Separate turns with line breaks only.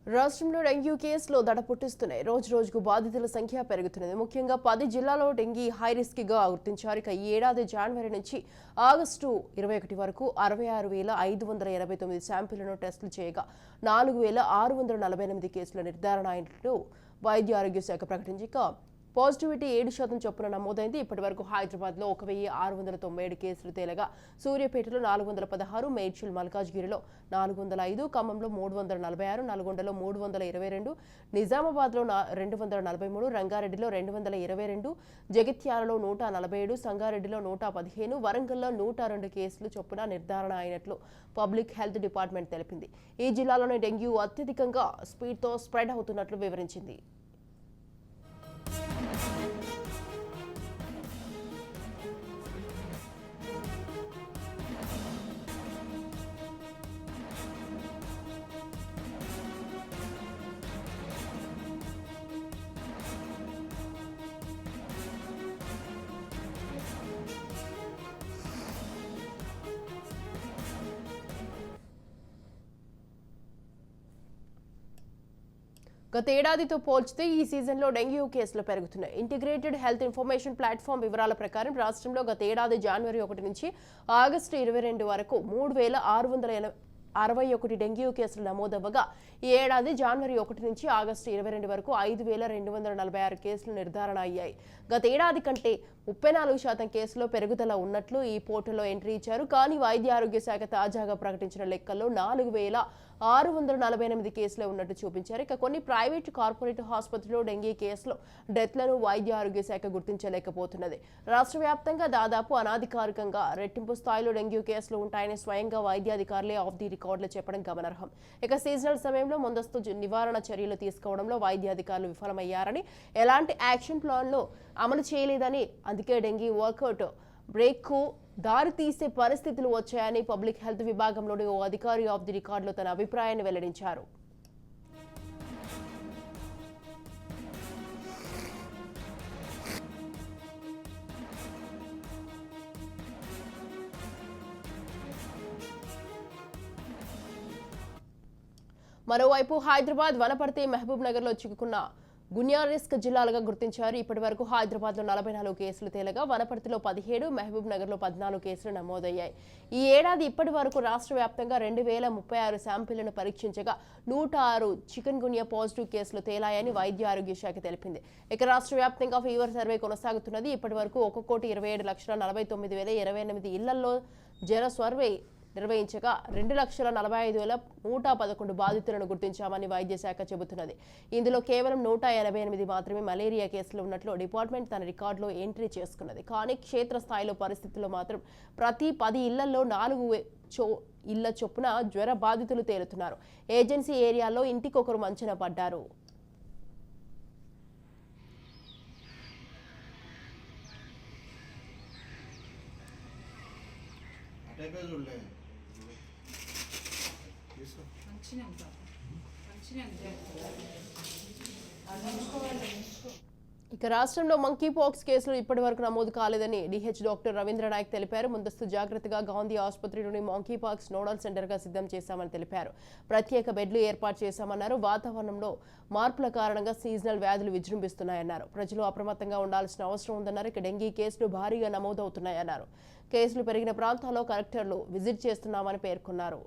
రాష్ట్రంలో డెంగ్యూ కేసులు దడ పుట్టిస్తున్నాయి. రోజు రోజుకు బాధితుల సంఖ్య పెరుగుతున్నది. ముఖ్యంగా 10 జిల్లాల్లో డెంగీ హై రిస్క్ గా గుర్తించారు. ఇక ఈ ఏడాది జనవరి నుంచి ఆగస్టు 21 వరకు 66,589 శాంపిళ్లను టెస్టులు చేయగా 4,648 కేసుల నిర్ధారణ అయినట్లు వైద్య ఆరోగ్య శాఖ ప్రకటించి పాజిటివిటీ 7% చొప్పున నమోదైంది. ఇప్పటి వరకు హైదరాబాద్లో 1,697 కేసులు తేలగా సూర్యాపేటలో 416, మేడ్చల్ మల్కాజ్గిరిలో 405, ఖమ్మంలో 346, నల్గొండలో 322, నిజామాబాద్లో 243, రంగారెడ్డిలో 222, జగిత్యాలలో 147, సంగారెడ్డిలో 115, వరంగల్లో 102 కేసులు చొప్పున నిర్ధారణ అయినట్లు పబ్లిక్ హెల్త్ డిపార్ట్మెంట్ తెలిపింది. ఈ జిల్లాలోని డెంగ్యూ అత్యధికంగా స్పీడ్తో స్ప్రెడ్ అవుతున్నట్లు వివరించింది. గత ఏడాదితో పోల్చితే ఈ సీజన్లో డెంగ్యూ కేసులు పెరుగుతున్నాయి. ఇంటిగ్రేటెడ్ హెల్త్ ఇన్ఫర్మేషన్ ప్లాట్ఫామ్ వివరాల ప్రకారం రాష్ట్రంలో గత ఏడాది జనవరి 1 నుంచి ఆగస్టు 22 వరకు 3,661 డెంగ్యూ కేసులు నమోదవ్వగా ఈ ఏడాది జనవరి 1 నుంచి ఆగస్టు 22 వరకు 5,246 కేసులు నిర్ధారణ అయ్యాయి. గత ఏడాది కంటే 34% కేసులో పెరుగుదల ఉన్నట్లు ఈ పోర్టల్లో ఎంట్రీ ఇచ్చారు. కానీ వైద్య ఆరోగ్య శాఖ తాజాగా ప్రకటించిన లెక్కల్లో 4,648 కేసులే ఉన్నట్టు చూపించారు. ఇక కొన్ని ప్రైవేటు కార్పొరేట్ ఆసుపత్రుల్లో డెంగీ కేసులు డెత్లను వైద్య ఆరోగ్య శాఖ గుర్తించలేకపోతున్నది. రాష్ట్ర వ్యాప్తంగా దాదాపు అనాధికారికంగా రెట్టింపు స్థాయిలో డెంగ్యూ కేసులు ఉంటాయని స్వయంగా వైద్యాధికారులే ఆఫ్ ది రికార్డులు చెప్పడం గమనార్హం. ఇక సీజనల్ సమయంలో ముందస్తు నివారణ చర్యలు తీసుకోవడంలో వైద్యాధికారులు విఫలమయ్యారని, ఎలాంటి యాక్షన్ ప్లాన్లు అమలు చేయలేదని, అందుకే డెంగీ వర్కౌట్ బ్రేక్కు దారి తీసే పరిస్థితులు వచ్చాయని పబ్లిక్ హెల్త్ విభాగంలోని ఓ అధికారి ఆఫ్ ది రికార్డులో తన అభిప్రాయాన్ని వెల్లడించారు. మరోవైపు హైదరాబాద్, వనపర్తి, మహబూబ్ నగర్ లో చిక్కుకున్న గున్యా రిస్క్ జిల్లాలుగా గుర్తించారు. ఇప్పటి వరకు హైదరాబాద్ లో 44 కేసులు తేలగా వనపర్తిలో 17, మహబూబ్ నగర్ లో 14 కేసులు నమోదయ్యాయి. ఈ ఏడాది ఇప్పటి వరకు రాష్ట్ర వ్యాప్తంగా 2,036 శాంపిళ్లను పరీక్షించగా 106 చికెన్ గున్యా పాజిటివ్ కేసులు తేలాయని వైద్య ఆరోగ్య శాఖ తెలిపింది. ఇక రాష్ట్ర వ్యాప్తంగా ఫీవర్ సర్వే కొనసాగుతున్నది. ఇప్పటి వరకు 1,27,49,028 ఇళ్లలో జ్వర సర్వే నిర్వహించగా 2,45,111 బాధితులను గుర్తించామని వైద్య శాఖ చెబుతున్నది. ఇందులో కేవలం 188 మాత్రమే మలేరియా కేసులు ఉన్నట్లు డిపార్ట్మెంట్ తన రికార్డులో ఎంట్రీ చేసుకున్నది. కానీ క్షేత్రస్థాయిలో పరిస్థితుల్లో మాత్రం ప్రతి 10 ఇళ్లలో 4 ఇళ్ల చొప్పున జ్వర బాధితులు తేలుతున్నారు. ఏజెన్సీ ఏరియాలో ఇంటికొకరు మంచన పడ్డారు. ఇక రాష్ట్రంలో మంకీ పాక్స్ కేసులు ఇప్పటి వరకు నమోదు కాలేదని డిహెచ్ డాక్టర్ రవీంద్ర నాయక్ తెలిపారు. ముందస్తు జాగ్రత్తగా గాంధీ ఆసుపత్రిలోని మంకీ పాక్స్ నోడల్ సెంటర్ గా సిద్ధం చేశామని తెలిపారు. ప్రత్యేక బెడ్లు ఏర్పాటు చేశామన్నారు. వాతావరణంలో మార్పుల కారణంగా సీజనల్ వ్యాధులు విజృంభిస్తున్నాయన్నారు. ప్రజలు అప్రమత్తంగా ఉండాల్సిన అవసరం ఉందన్నారు. ఇక డెంగీ కేసులు భారీగా నమోదవుతున్నాయన్నారు. కేసులు పెరిగిన ప్రాంతాల్లో కలెక్టర్లు విజిట్ చేస్తున్నామని పేర్కొన్నారు.